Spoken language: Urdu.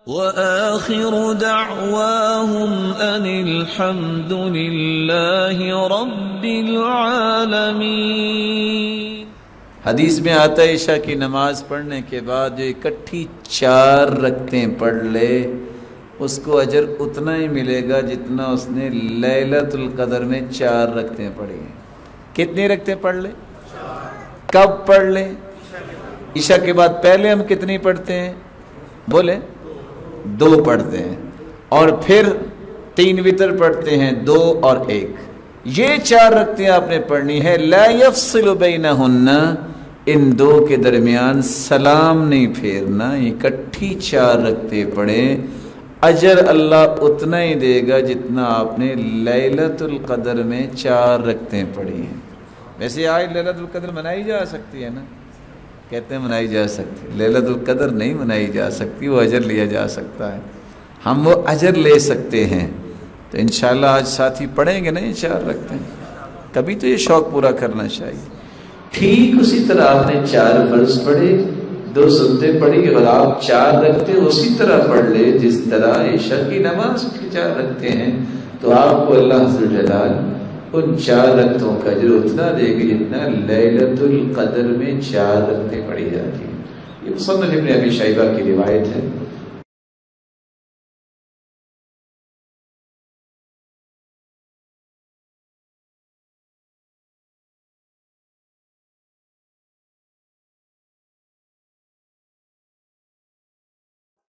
وآخر دعواهم أن الحمد لله رب العالمين۔ حدیث میں آتا ہے عشاء کی نماز پڑھنے کے بعد جو اکٹھی 4 رکعتیں پڑھ لے اس کو اجر اتنا ہی ملے گا جتنا اس نے لیلۃ القدر میں 4 رکعتیں پڑھی ہیں۔ کتنی رکعتیں پڑھ لے؟ کب پڑھ لے؟ عشاء کے بعد پہلے ہم کتنی پڑھتے ہیں؟ بولے 2 پڑھتے ہیں، اور پھر 3 وتر پڑھتے ہیں، 2 اور 1۔ یہ 4 رکعتیں آپ نے پڑھنی ہے، لا یفصل بینہن، ان 2 کے درمیان سلام نہیں پھیرنا، اکٹھی 4 رکعتیں پڑھیں، اجر اللہ اتنا ہی دے گا جتنا آپ نے لیلۃ القدر میں 4 رکعتیں پڑھی ہیں۔ ویسے آج لیلۃ القدر منائی جا سکتی ہے نا؟ کہتے ہیں منائی جا سکتی، لیلۃ القدر نہیں منائی جا سکتی، وہ اجر لیا جا سکتا ہے، ہم وہ اجر لے سکتے ہیں۔ تو انشاءاللہ آج ساتھی پڑھیں گے نہیں 4 رکعتیں، کبھی تو یہ شوق پورا کرنا چاہیے۔ ٹھیک اسی طرح آپ نے 4 فرض پڑھے، 2 سنتیں پڑھی، اور آپ 4 رکعتیں اسی طرح پڑھ لے جس طرح عشاء کی نماز کی 4 رکعتیں ہیں، تو آپ کو اللہ ذو الجلال ان 4 رکعتوں کا اجر اتنا دے گا جتنا لیلۃ القدر میں 4 رکعتیں پڑھی جاتی ہیں۔ یہ مصنف ابن ابی شیبہ کی روایت ہے۔